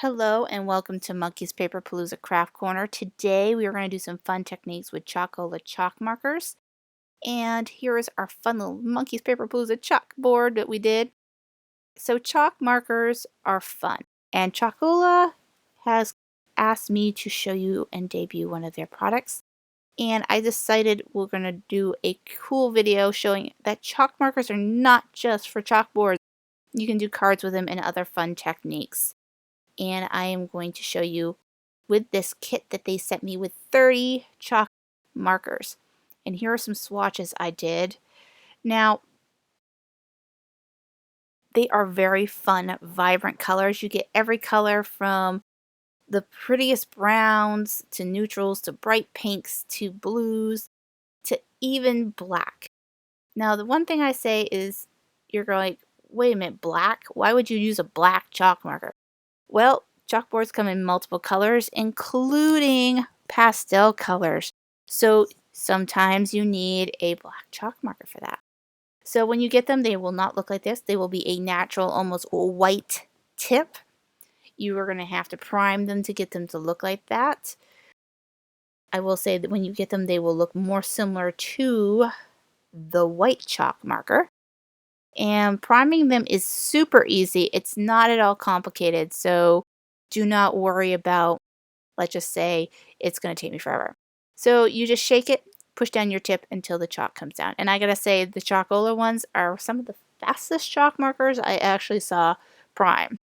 Hello and welcome to Monkey's Paper Palooza Craft Corner. Today we are going to do some fun techniques with Chalkola Chalk markers. And here is our fun little Monkey's Paper Palooza chalkboard that we did. So chalk markers are fun. And Chalkola has asked me to show you and debut one of their products. And I decided we're going to do a cool video showing that chalk markers are not just for chalkboards. You can do cards with them and other fun techniques. And I am going to show you with this kit that they sent me with 30 chalk markers. And here are some swatches I did. Now, they are very fun, vibrant colors. You get every color from the prettiest browns to neutrals to bright pinks to blues to even black. Now, the one thing I say is you're going, wait a minute, black? Why would you use a black chalk marker? Well, chalkboards come in multiple colors, including pastel colors. So sometimes you need a black chalk marker for that. So when you get them, they will not look like this. They will be a natural, almost white tip. You are going to have to prime them to get them to look like that. I will say that when you get them, they will look more similar to the white chalk marker. And priming them is super easy. It's not at all complicated. So do not worry about, let's just say, it's going to take me forever. So you just shake it, push down your tip until the chalk comes down. And I got to say, the Chalkola ones are some of the fastest chalk markers I actually saw prime.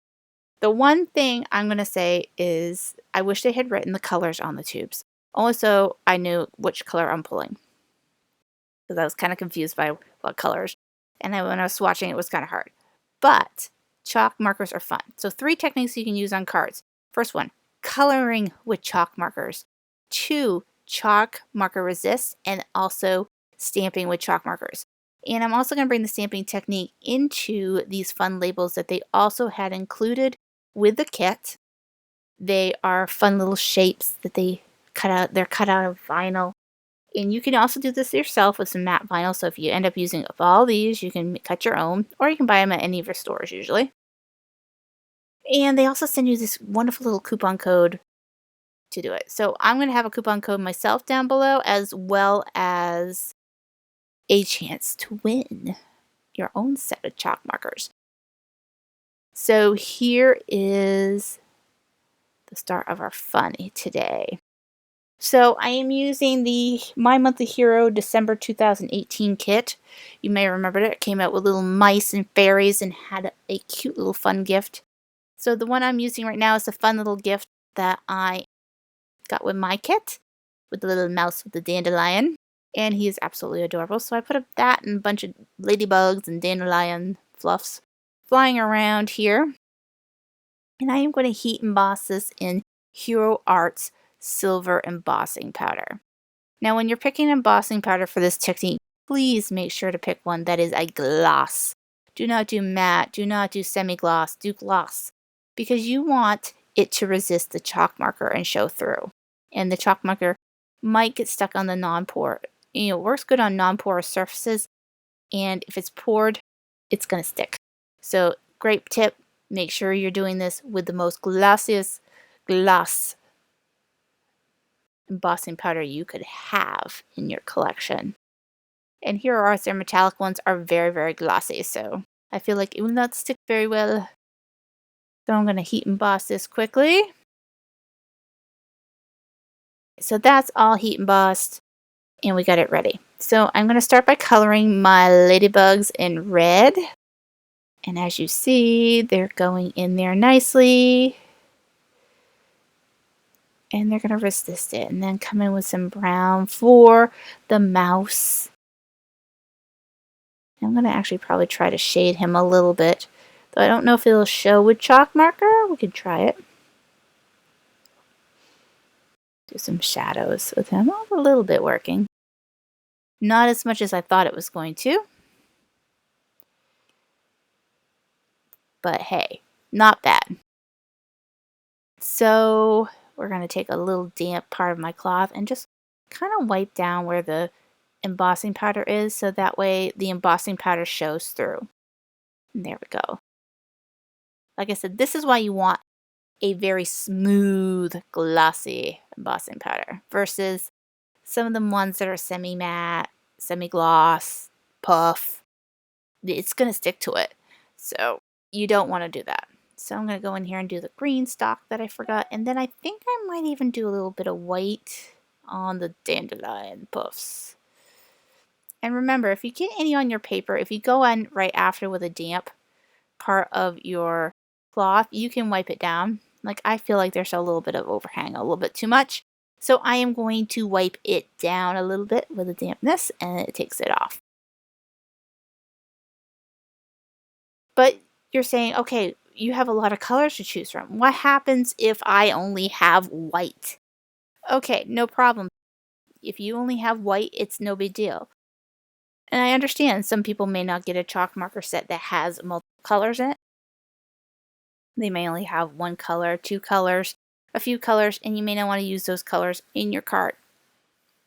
The one thing I'm going to say is I wish they had written the colors on the tubes. Only so I knew which color I'm pulling. Because I was kind of confused by what colors. And then when I was swatching, it was kind of hard. But chalk markers are fun. So 3 techniques you can use on cards. First one, coloring with chalk markers. 2, chalk marker resist, and also stamping with chalk markers. And I'm also going to bring the stamping technique into these fun labels that they also had included with the kit. They are fun little shapes that they cut out. They're cut out of vinyl. And you can also do this yourself with some matte vinyl. So if you end up using up all these, you can cut your own, or you can buy them at any of your stores usually. And they also send you this wonderful little coupon code to do it. So I'm going to have a coupon code myself down below, as well as a chance to win your own set of chalk markers. So here is the start of our fun today. So I am using the My Monthly Hero December 2018 kit. You may remember it. It came out with little mice and fairies and had a cute little fun gift. So the one I'm using right now is a fun little gift that I got with my kit, with the little mouse with the dandelion. And he is absolutely adorable. So I put up that and a bunch of ladybugs and dandelion fluffs flying around here. And I am going to heat emboss this in Hero Arts Silver Embossing Powder. Now when you're picking embossing powder for this technique, please make sure to pick one that is a gloss. Do not do matte, do not do semi-gloss, do gloss. Because you want it to resist the chalk marker and show through. And the chalk marker might get stuck on the non-porous. It works good on non-porous surfaces, and if it's poured, it's going to stick. So great tip, make sure you're doing this with the most glossiest gloss embossing powder you could have in your collection. And here are their metallic ones are very, very glossy, so I feel like it will not stick very well. So I'm going to heat emboss this quickly. So that's all heat embossed, and we got it ready. So I'm going to start by coloring my ladybugs in red. And as you see, they're going in there nicely. And they're going to resist it. And then come in with some brown for the mouse. I'm going to actually probably try to shade him a little bit. Though I don't know if it'll show with chalk marker. We could try it. Do some shadows with him. A little bit working. Not as much as I thought it was going to. But hey, not bad. So we're going to take a little damp part of my cloth and just kind of wipe down where the embossing powder is, so that way the embossing powder shows through. And there we go. Like I said, this is why you want a very smooth, glossy embossing powder versus some of the ones that are semi-matte, semi-gloss, puff. It's going to stick to it. So you don't want to do that. So I'm going to go in here and do the green stock that I forgot. And then I think I might even do a little bit of white on the dandelion puffs. And remember, if you get any on your paper, if you go on right after with a damp part of your cloth, you can wipe it down. Like I feel like there's a little bit of overhang, a little bit too much. So I am going to wipe it down a little bit with the dampness and it takes it off. But you're saying, okay, you have a lot of colors to choose from. What happens if I only have white? Okay, no problem. If you only have white, it's no big deal. And I understand some people may not get a chalk marker set that has multiple colors in it. They may only have one color, two colors, a few colors, and you may not want to use those colors in your card.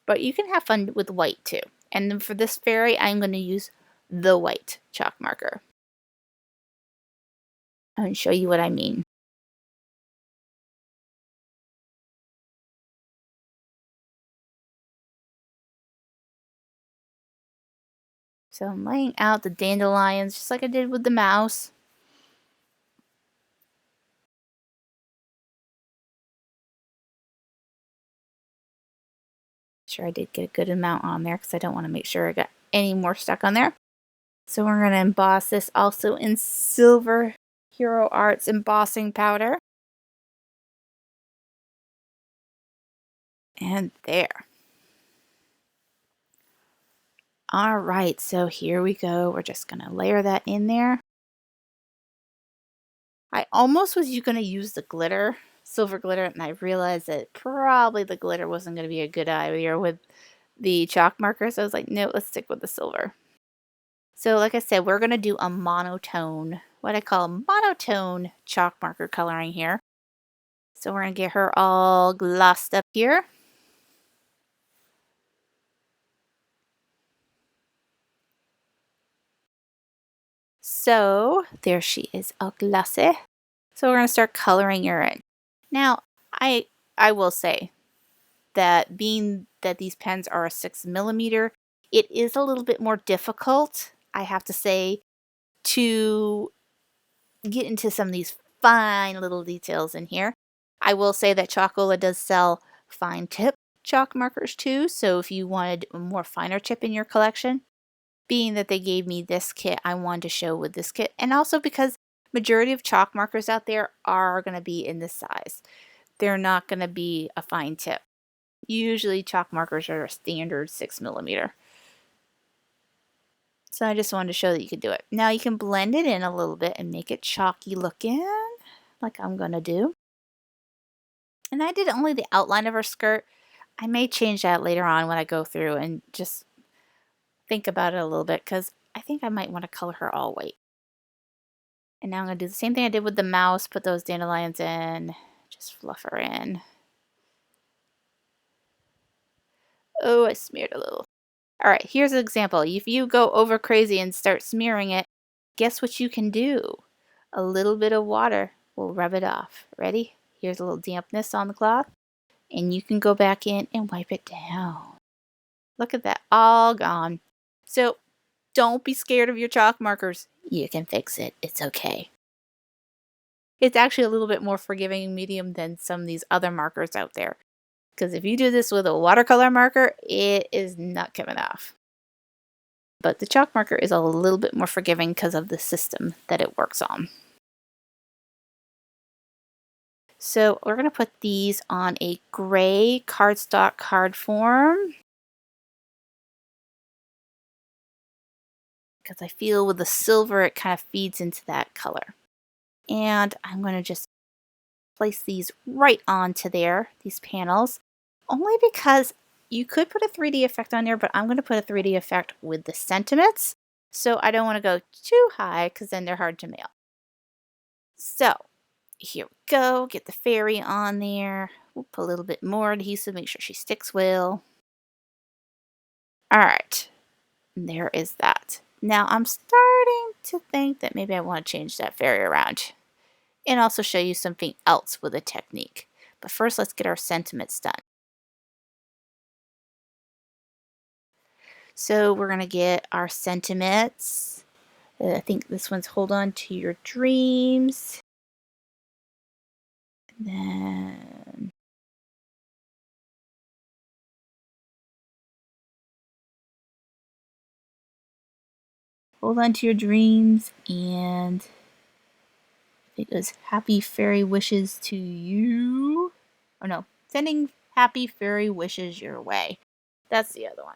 But you can have fun with white too. And then for this fairy, I'm going to use the white chalk marker. I'm going to show you what I mean. So I'm laying out the dandelions just like I did with the mouse. Sure I did get a good amount on there because I don't want to make sure I got any more stuck on there. So we're going to emboss this also in Silver Hero Arts embossing powder. And there. All right, so here we go. We're just going to layer that in there. I almost was going to use the glitter, silver glitter, and I realized that probably the glitter wasn't going to be a good idea with the chalk marker. So I was like, no, let's stick with the silver. So like I said, we're going to do a monotone, what I call monotone chalk marker coloring here. So we're going to get her all glossed up here. So there she is, all glossy. So we're going to start coloring her in. Now, I will say that being that these pens are a 6mm, it is a little bit more difficult, I have to say, to get into some of these fine little details in here. I will say that Chalkola does sell fine tip chalk markers too, so if you wanted a more finer tip in your collection, being that they gave me this kit, I wanted to show with this kit, and also because majority of chalk markers out there are going to be in this size. They're not going to be a fine tip. Usually chalk markers are a standard 6mm. So I just wanted to show that you could do it. Now you can blend it in a little bit and make it chalky looking, like I'm going to do. And I did only the outline of her skirt. I may change that later on when I go through and just think about it a little bit because I think I might want to color her all white. And now I'm going to do the same thing I did with the mouse, put those dandelions in, just fluff her in. Oh, I smeared a little. All right, here's an example. If you go over crazy and start smearing it, guess what you can do? A little bit of water will rub it off. Ready? Here's a little dampness on the cloth, and you can go back in and wipe it down. Look at that, all gone. So don't be scared of your chalk markers. You can fix it. It's okay. It's actually a little bit more forgiving medium than some of these other markers out there. Because if you do this with a watercolor marker, it is not coming off. But the chalk marker is a little bit more forgiving because of the system that it works on. So we're going to put these on a gray cardstock card form. Because I feel with the silver, it kind of feeds into that color. And I'm going to just place these right onto there, these panels, only because you could put a 3D effect on there, but I'm going to put a 3D effect with the sentiments. So I don't want to go too high because then they're hard to mail. So here we go. Get the fairy on there. We'll put a little bit more adhesive, make sure she sticks well. All right. And there is that. Now I'm starting to think that maybe I want to change that fairy around. and also show you something else with a technique. But first, let's get our sentiments done. So we're going to get our sentiments. I think this one's hold on to your dreams. And then hold on to your dreams, and it goes happy fairy wishes to you. Oh no, sending happy fairy wishes your way. That's the other one.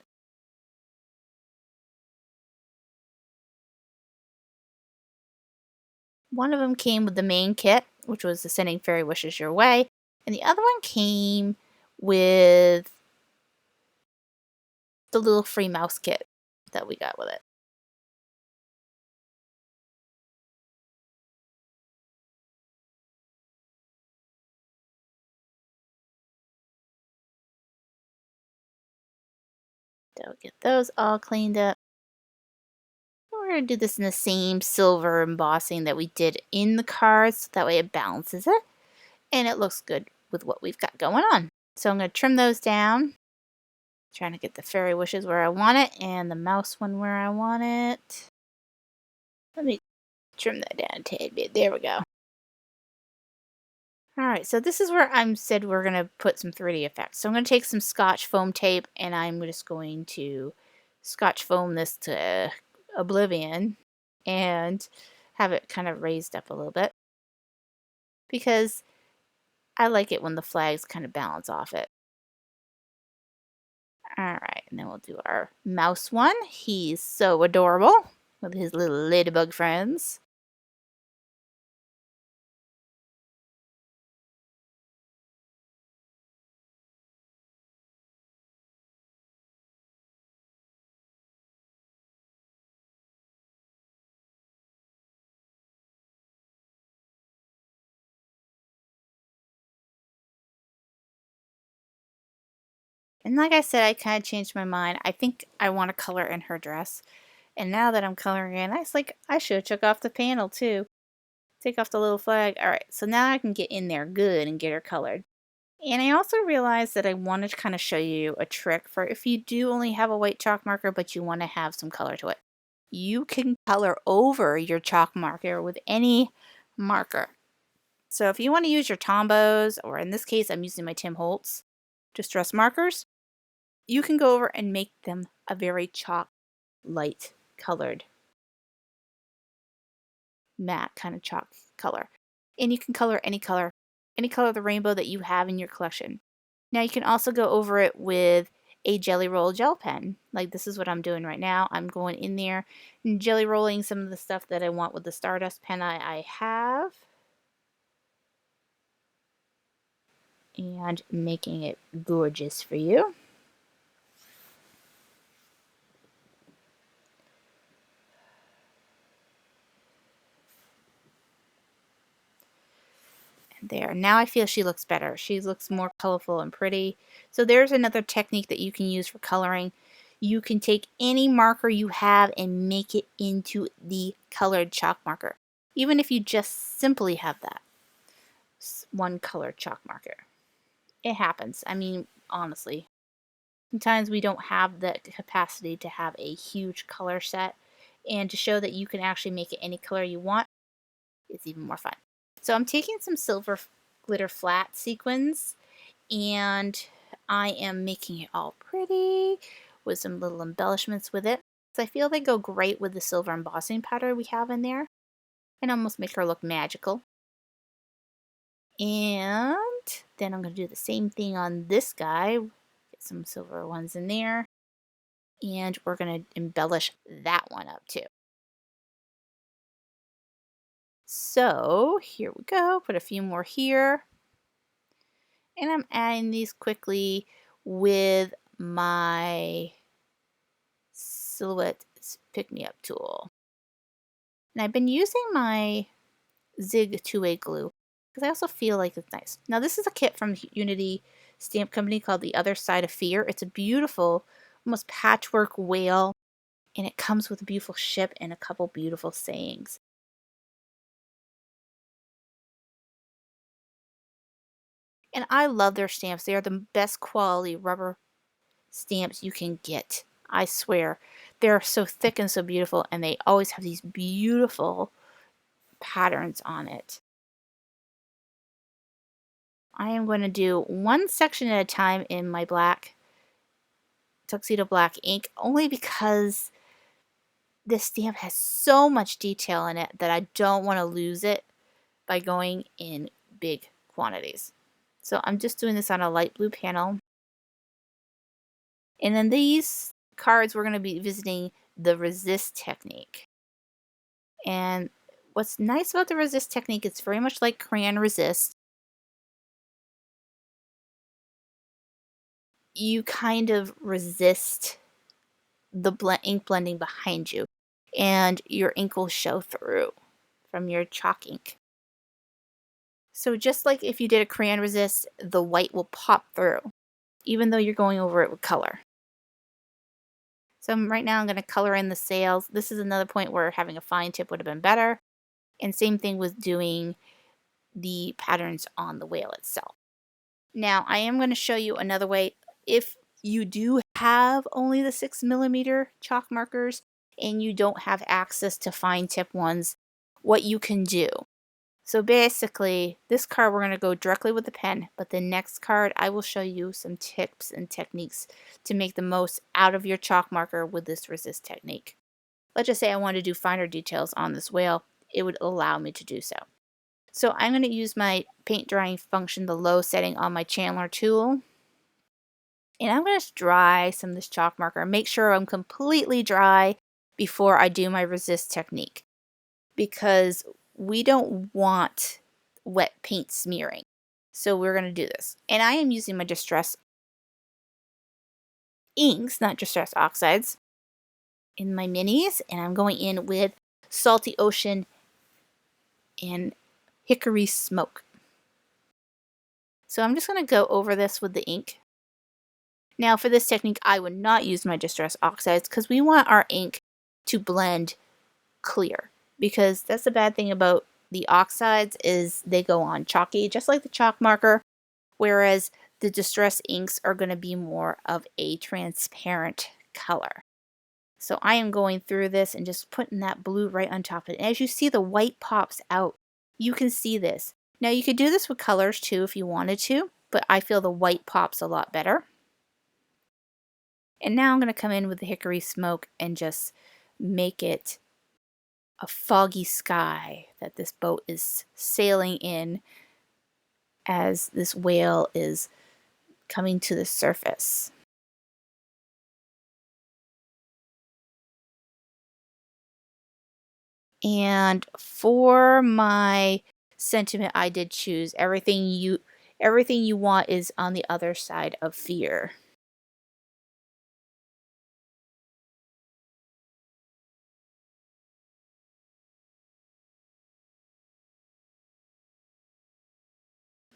One of them came with the main kit, which was the sending fairy wishes your way, and the other one came with the little free mouse kit that we got with it. So get those all cleaned up. We're going to do this in the same silver embossing that we did in the cards, so that way it balances it, and it looks good with what we've got going on. So I'm going to trim those down, trying to get the fairy wishes where I want it, and the mouse one where I want it. Let me trim that down a tad bit. There we go. Alright, so this is where I said we're going to put some 3D effects. So I'm going to take some Scotch foam tape, and I'm just going to Scotch foam this to oblivion and have it kind of raised up a little bit, because I like it when the flags kind of balance off it. Alright, and then we'll do our mouse one. He's so adorable with his little ladybug friends. And like I said, I kind of changed my mind. I think I want to color in her dress. And now that I'm coloring in, I was like, I should have took off the panel too. Take off the little flag. Alright, so now I can get in there good and get her colored. And I also realized that I wanted to kind of show you a trick for if you do only have a white chalk marker, but you want to have some color to it. You can color over your chalk marker with any marker. So if you want to use your Tombows, or in this case, I'm using my Tim Holtz Distress markers, you can go over and make them a very chalk light colored matte kind of chalk color. And you can color any color of the rainbow that you have in your collection. Now you can also go over it with a jelly roll gel pen. Like this is what I'm doing right now. I'm going in there and jelly rolling some of the stuff that I want with the Stardust pen I have. And making it gorgeous for you. There, now I feel she looks better. She looks more colorful and pretty. So there's another technique that you can use for coloring. You can take any marker you have and make it into the colored chalk marker. Even if you just simply have that one colored chalk marker. It happens. I mean, honestly. Sometimes we don't have the capacity to have a huge color set. And to show that you can actually make it any color you want, it's even more fun. So I'm taking some silver glitter flat sequins, and I am making it all pretty with some little embellishments with it. So I feel they go great with the silver embossing powder we have in there and almost make her look magical. And then I'm going to do the same thing on this guy. Get some silver ones in there. And we're going to embellish that one up too. So here we go. Put a few more here. And I'm adding these quickly with my Silhouette pick-me-up tool. And I've been using my Zig 2-way glue because I also feel like it's nice. Now this is a kit from Unity Stamp Company called The Other Side of Fear. It's a beautiful, almost patchwork whale, and it comes with a beautiful ship and a couple beautiful sayings. And I love their stamps. They are the best quality rubber stamps you can get. I swear. They're so thick and so beautiful, and they always have these beautiful patterns on it. I am going to do one section at a time in my black tuxedo black ink, only because this stamp has so much detail in it that I don't want to lose it by going in big quantities. So I'm just doing this on a light blue panel. And then these cards, we're going to be visiting the resist technique. And what's nice about the resist technique, it's very much like crayon resist. You kind of resist the ink blending behind you, and your ink will show through from your chalk ink. So just like if you did a crayon resist, the white will pop through, even though you're going over it with color. So right now I'm going to color in the sails. This is another point where having a fine tip would have been better. And same thing with doing the patterns on the whale itself. Now I am going to show you another way. If you do have only the 6mm chalk markers and you don't have access to fine tip ones, what you can do. So basically, this card we're going to go directly with the pen, but the next card I will show you some tips and techniques to make the most out of your chalk marker with this resist technique. Let's just say I want to do finer details on this whale, it would allow me to do so. So I'm going to use my paint drying function, the low setting on my Chandler tool. And I'm going to dry some of this chalk marker. Make sure I'm completely dry before I do my resist technique, because we don't want wet paint smearing. So we're going to do this. And I am using my Distress inks, not Distress oxides, in my minis. And I'm going in with Salty Ocean and Hickory Smoke. So I'm just going to go over this with the ink. Now for this technique, I would not use my Distress oxides because we want our ink to blend clear. Because that's the bad thing about the oxides is they go on chalky, just like the chalk marker, whereas the Distress inks are going to be more of a transparent color. So I am going through this and just putting that blue right on top of it. And as you see, the white pops out. You can see this. Now you could do this with colors too if you wanted to, but I feel the white pops a lot better. And now I'm going to come in with the Hickory Smoke and just make it a foggy sky that this boat is sailing in as this whale is coming to the surface. And for my sentiment, I did choose everything you want is on the other side of fear.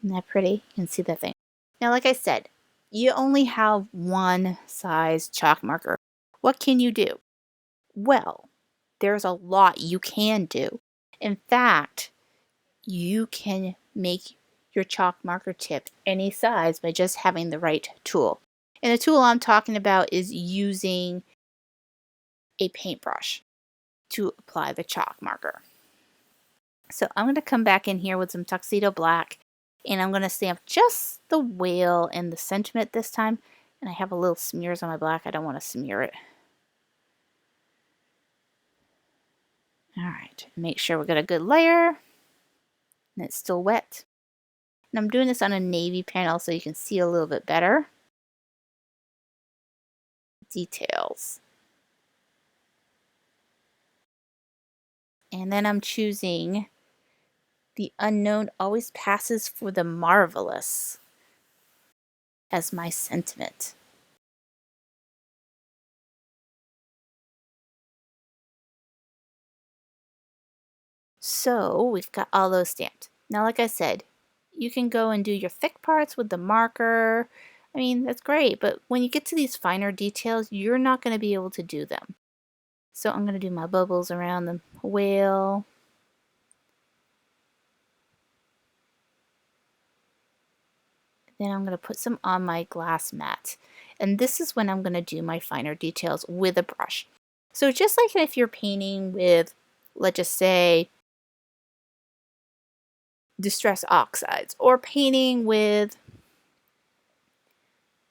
Isn't that pretty? You can see that thing. Now, like I said, you only have one size chalk marker. What can you do? Well, there's a lot you can do. In fact, you can make your chalk marker tip any size by just having the right tool. And the tool I'm talking about is using a paintbrush to apply the chalk marker. So I'm going to come back in here with some tuxedo black, and I'm going to stamp just the whale and the sentiment this time. And I have a little smears on my black. I don't want to smear it. All right, make sure we got a good layer, and it's still wet. And I'm doing this on a navy panel so you can see a little bit better details. And then I'm choosing the unknown always passes for the marvelous as my sentiment. So we've got all those stamped. Now, like I said, you can go and do your thick parts with the marker. I mean, that's great, but when you get to these finer details, you're not going to be able to do them. So I'm going to do my bubbles around the whale. Then I'm going to put some on my glass mat. And this is when I'm going to do my finer details with a brush. So just like if you're painting with, let's just say, distress oxides, or painting with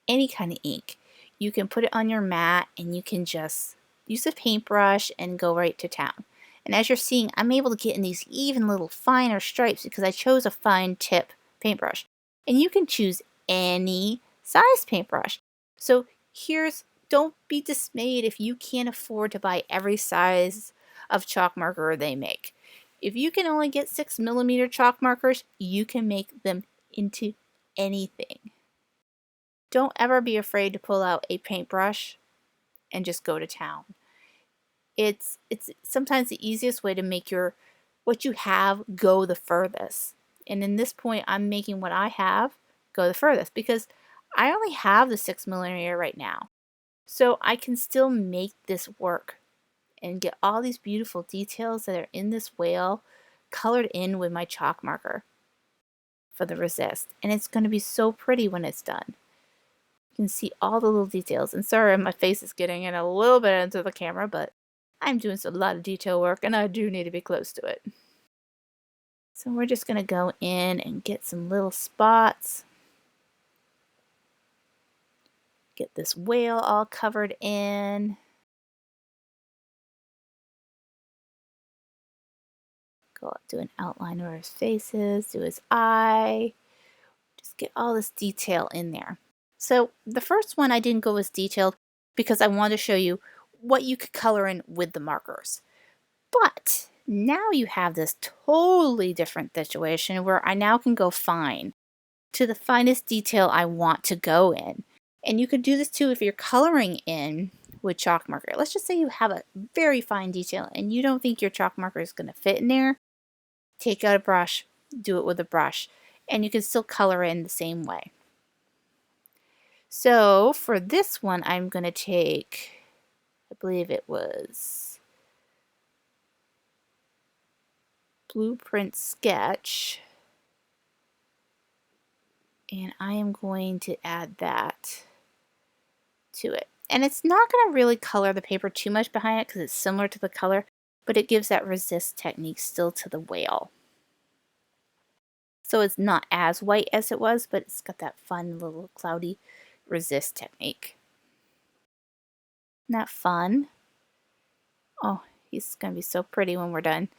any kind of ink, you can put it on your mat and you can just use a paintbrush and go right to town. And as you're seeing, I'm able to get in these even little finer stripes because I chose a fine tip paintbrush. And you can choose any size paintbrush. So don't be dismayed if you can't afford to buy every size of chalk marker they make. If you can only get 6mm chalk markers, you can make them into anything. Don't ever be afraid to pull out a paintbrush and just go to town. It's sometimes the easiest way to make what you have go the furthest. And in this point, I'm making what I have go the furthest because I only have the 6mm right now. So I can still make this work and get all these beautiful details that are in this whale colored in with my chalk marker for the resist. And it's going to be so pretty when it's done. You can see all the little details. And sorry, my face is getting in a little bit into the camera, but I'm doing a lot of detail work and I do need to be close to it. So we're just going to go in and get some little spots. Get this whale all covered in. Go up, do an outline where his face is, do his eye. Just get all this detail in there. So the first one I didn't go as detailed because I wanted to show you what you could color in with the markers. But now you have this totally different situation where I now can go fine to the finest detail I want to go in. And you could do this too if you're coloring in with chalk marker. Let's just say you have a very fine detail and you don't think your chalk marker is going to fit in there. Take out a brush, do it with a brush, and you can still color in the same way. So for this one, I'm going to take, I believe it was Blueprint Sketch, and I am going to add that to it. And it's not going to really color the paper too much behind it because it's similar to the color, but it gives that resist technique still to the whale. So it's not as white as it was, but it's got that fun little cloudy resist technique. Isn't that fun? Oh, he's going to be so pretty when we're done.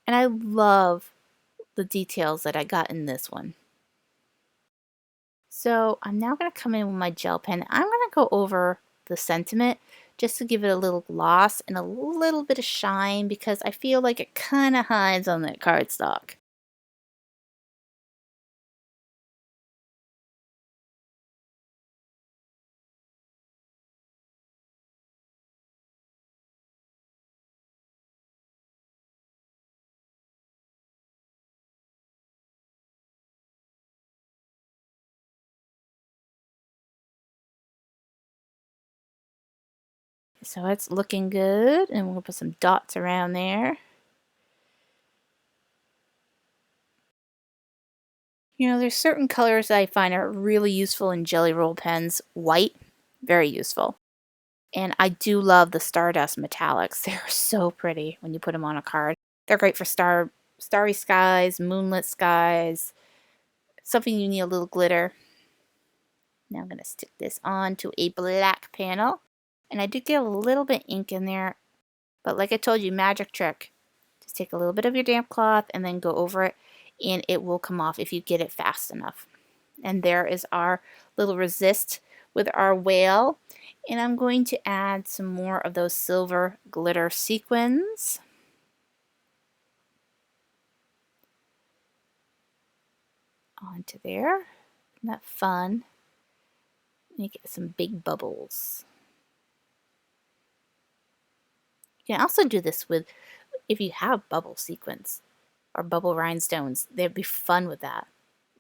And I love the details that I got in this one. So I'm now going to come in with my gel pen. I'm going to go over the sentiment just to give it a little gloss and a little bit of shine because I feel like it kind of hides on that cardstock. So it's looking good, and we'll put some dots around there. You know, there's certain colors that I find are really useful in Jelly Roll pens. White, very useful. And I do love the Stardust metallics. They're so pretty when you put them on a card. They're great for starry skies, moonlit skies, something you need a little glitter. Now I'm going to stick this on to a black panel. And I did get a little bit ink in there, but like I told you, magic trick. Just take a little bit of your damp cloth and then go over it, and it will come off if you get it fast enough. And there is our little resist with our whale. And I'm going to add some more of those silver glitter sequins. Onto there. Isn't that fun? Make it some big bubbles. You can also do this with, if you have bubble sequins or bubble rhinestones, they'd be fun with that.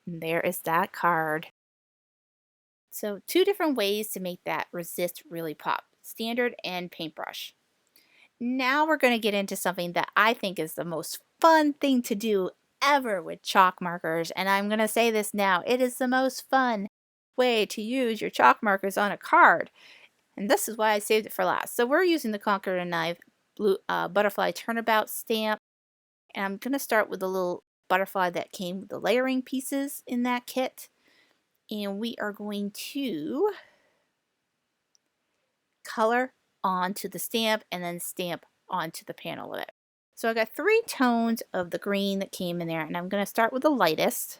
And there is that card. So 2 different ways to make that resist really pop, standard and paintbrush. Now we're going to get into something that I think is the most fun thing to do ever with chalk markers, and I'm going to say this now. It is the most fun way to use your chalk markers on a card. And this is why I saved it for last. So we're using the Conquer and Knife blue butterfly turnabout stamp. And I'm going to start with the little butterfly that came with the layering pieces in that kit. And we are going to color onto the stamp and then stamp onto the panel with it. So I got 3 tones of the green that came in there, and I'm going to start with the lightest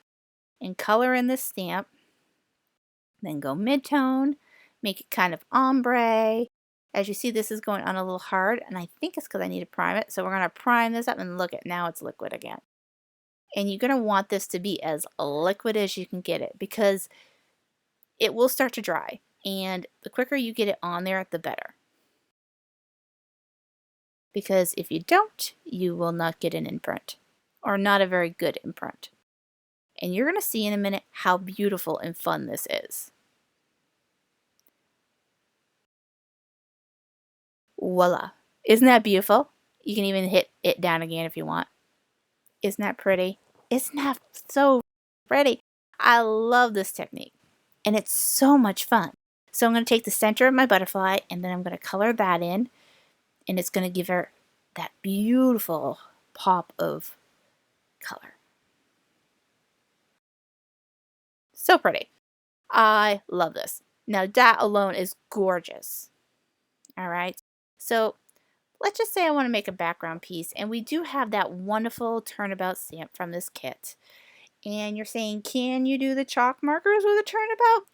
and color in this stamp. Then go mid-tone, make it kind of ombre. As you see, this is going on a little hard, and I think it's because I need to prime it. So we're going to prime this up, and look at now it's liquid again. And you're going to want this to be as liquid as you can get it, because it will start to dry. And the quicker you get it on there, the better. Because if you don't, you will not get an imprint, or not a very good imprint. And you're going to see in a minute how beautiful and fun this is. Voila. Isn't that beautiful? You can even hit it down again if you want. Isn't that pretty? Isn't that so pretty? I love this technique. And it's so much fun. So I'm going to take the center of my butterfly, and then I'm going to color that in. And it's going to give her that beautiful pop of color. So pretty. I love this. Now that alone is gorgeous. All right. So let's just say I want to make a background piece, and we do have that wonderful turnabout stamp from this kit. And you're saying, can you do the chalk markers with a turnabout?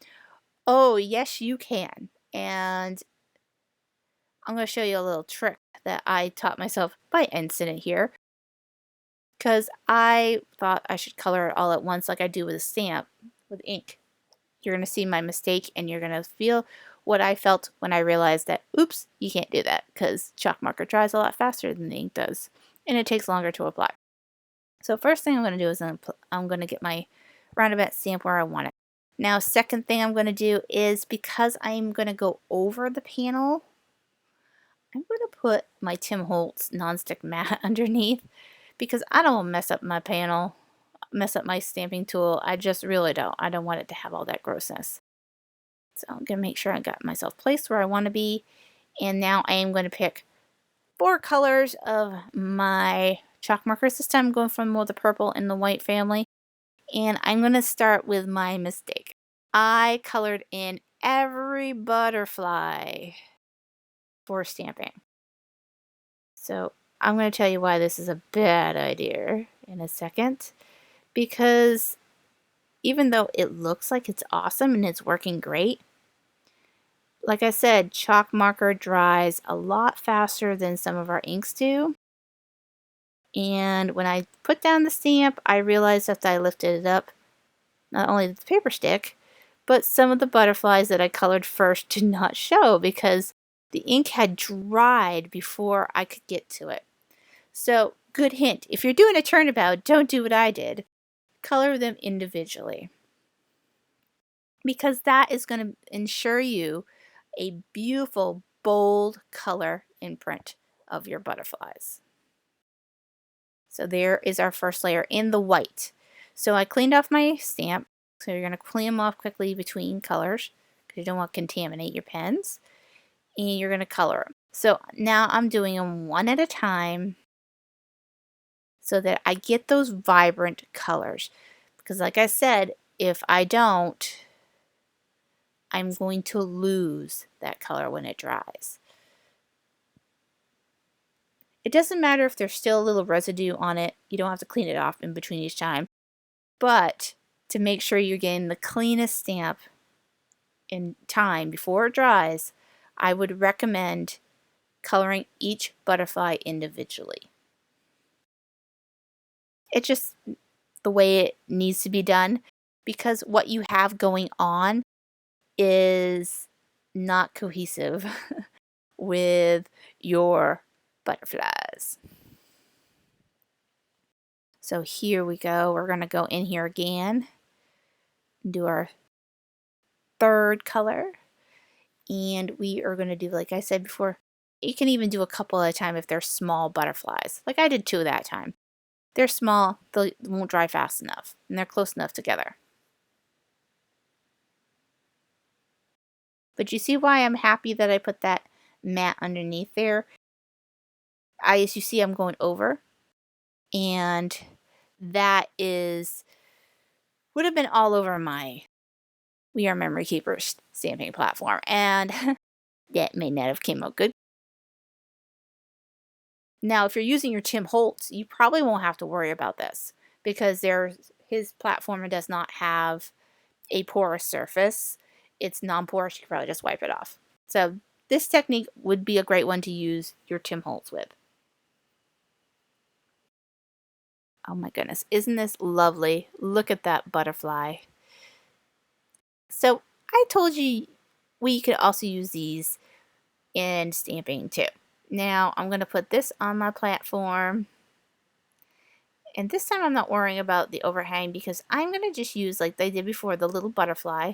Oh, yes, you can. And I'm going to show you a little trick that I taught myself by incident here, because I thought I should color it all at once like I do with a stamp with ink. You're going to see my mistake, and you're going to feel what I felt when I realized that, oops, you can't do that, because chalk marker dries a lot faster than the ink does, and it takes longer to apply. So first thing I'm going to do is I'm going to get my roundabout stamp where I want it. Now, second thing I'm going to do is, because I'm going to go over the panel, I'm going to put my Tim Holtz nonstick mat underneath, because I don't want to mess up my panel, mess up my stamping tool. I just really don't. I don't want it to have all that grossness. So I'm going to make sure I got myself placed where I want to be. And now I am going to pick 4 colors of my chalk markers. This time I'm going from more the purple and the white family. And I'm going to start with my mistake. I colored in every butterfly for stamping. So I'm going to tell you why this is a bad idea in a second. Because even though it looks like it's awesome and it's working great, like I said, chalk marker dries a lot faster than some of our inks do. And when I put down the stamp, I realized after I lifted it up, not only the paper stick, but some of the butterflies that I colored first did not show, because the ink had dried before I could get to it. So, good hint, if you're doing a turnabout, don't do what I did. Color them individually, because that is going to ensure you a beautiful, bold color imprint of your butterflies. So there is our first layer in the white. So I cleaned off my stamp. So you're going to clean them off quickly between colors, because you don't want to contaminate your pens. And you're going to color them. So now I'm doing them one at a time, so that I get those vibrant colors. Because like I said, if I don't, I'm going to lose that color when it dries. It doesn't matter if there's still a little residue on it. You don't have to clean it off in between each time. But to make sure you're getting the cleanest stamp in time before it dries, I would recommend coloring each butterfly individually. It's just the way it needs to be done, because what you have going on is not cohesive with your butterflies. So here we go. We're going to go in here again and do our third color. And we are going to do, like I said before, you can even do a couple at a time if they're small butterflies. Like I did 2 that time. They're small, they won't dry fast enough, and they're close enough together. But you see why I'm happy that I put that matte underneath there? As you see, I'm going over, and that would have been all over my We Are Memory Keepers stamping platform, and that may not have came out good. Now, if you're using your Tim Holtz, you probably won't have to worry about this because his platform does not have a porous surface. It's non-porous. You can probably just wipe it off. So this technique would be a great one to use your Tim Holtz with. Oh my goodness, isn't this lovely? Look at that butterfly. So I told you we could also use these in stamping too. Now I'm going to put this on my platform. And this time I'm not worrying about the overhang because I'm going to just use, like they did before, the little butterfly.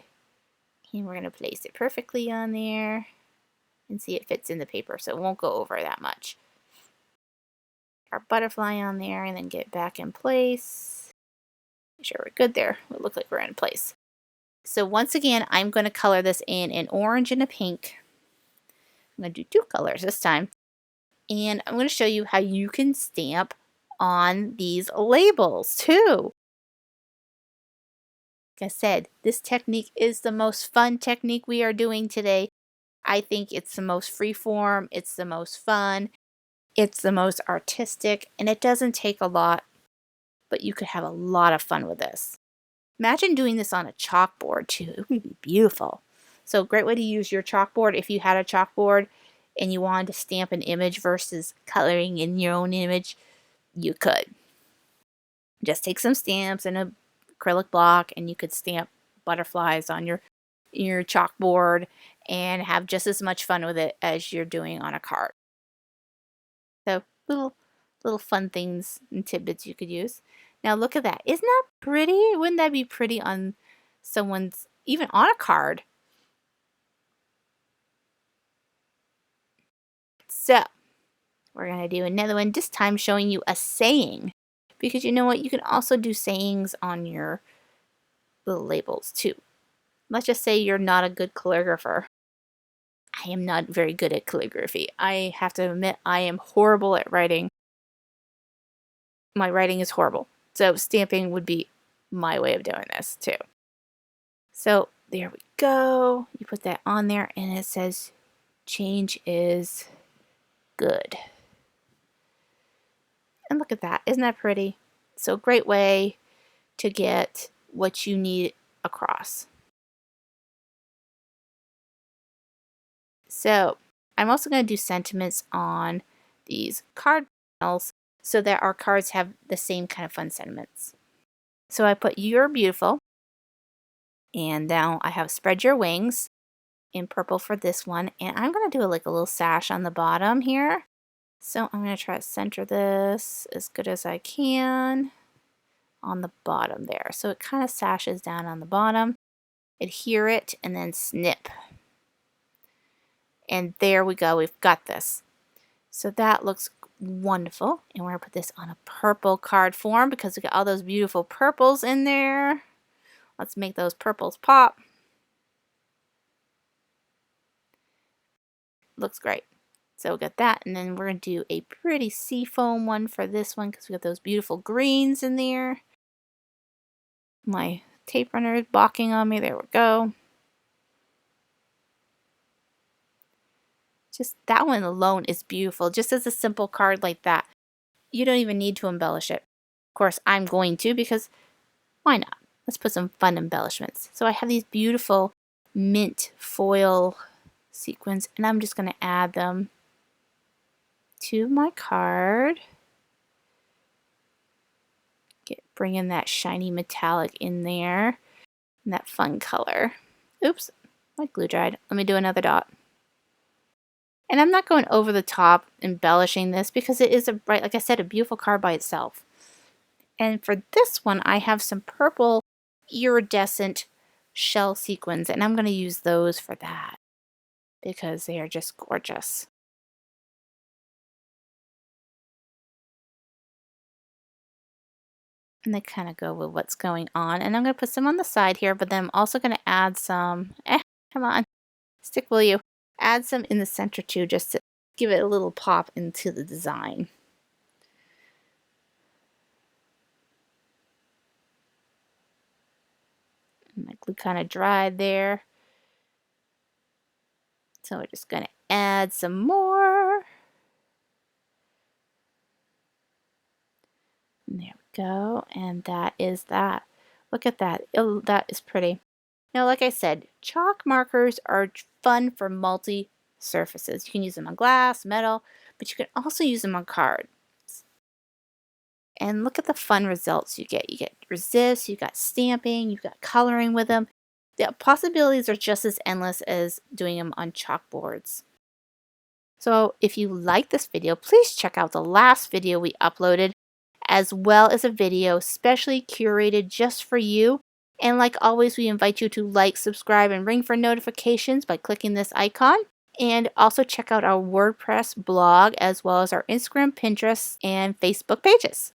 And we're going to place it perfectly on there and see it fits in the paper so it won't go over that much. Our butterfly on there and then get back in place. Make sure we're good there. It looks like we're in place. So once again, I'm going to color this in an orange and a pink. I'm going to do 2 colors this time. And I'm going to show you how you can stamp on these labels too. Like I said, this technique is the most fun technique we are doing today. I think it's the most freeform, it's the most fun, it's the most artistic, and it doesn't take a lot, but you could have a lot of fun with this. Imagine doing this on a chalkboard too. It would be beautiful. So great way to use your chalkboard. If you had a chalkboard and you wanted to stamp an image versus coloring in your own image, you could. Just take some stamps and a acrylic block and you could stamp butterflies on your chalkboard and have just as much fun with it as you're doing on a card. So little fun things and tidbits you could use. Now look at that. Isn't that pretty? Wouldn't that be pretty on someone's, even on a card? So we're going to do another one, this time showing you a saying. Because you know what? You can also do sayings on your little labels too. Let's just say you're not a good calligrapher. I am not very good at calligraphy. I have to admit I am horrible at writing. My writing is horrible. So stamping would be my way of doing this too. So there we go. You put that on there and it says change is good. And look at that. Isn't that pretty? So great way to get what you need across. So I'm also going to do sentiments on these card panels so that our cards have the same kind of fun sentiments. So I put You're Beautiful, and now I have Spread Your Wings in purple for this one, and I'm going to do like a little sash on the bottom here. So I'm going to try to center this as good as I can on the bottom there. So it kind of sashes down on the bottom. Adhere it and then snip. And there we go, we've got this. So that looks wonderful. And we're going to put this on a purple card form because we got all those beautiful purples in there. Let's make those purples pop. Looks great. So we'll get that. And then we're going to do a pretty seafoam one for this one because we got those beautiful greens in there. My tape runner is balking on me. There we go. Just that one alone is beautiful. Just as a simple card like that. You don't even need to embellish it. Of course, I'm going to because why not? Let's put some fun embellishments. So I have these beautiful mint foil sequins and I'm just going to add them to my card. Bring in that shiny metallic in there and that fun color. Oops, my glue dried. Let me do another dot. And I'm not going over the top embellishing this because it is, like I said, a beautiful card by itself. And for this one, I have some purple iridescent shell sequins, and I'm going to use those for that because they are just gorgeous. And they kind of go with what's going on. And I'm going to put some on the side here, but then I'm also going to add some, come on, stick will you? Add some in the center too, just to give it a little pop into the design. And my glue kind of dried there. So we're just going to add some more. And there we go. And that is that. Look at that. Oh, that is pretty. Now, like I said, chalk markers are fun for multi-surfaces. You can use them on glass, metal, but you can also use them on cards. And look at the fun results you get. You get resist, you got stamping, you've got coloring with them. The possibilities are just as endless as doing them on chalkboards. So if you like this video, please check out the last video we uploaded, as well as a video specially curated just for you. And like always, we invite you to like, subscribe, and ring for notifications by clicking this icon. And also check out our WordPress blog, as well as our Instagram, Pinterest, and Facebook pages.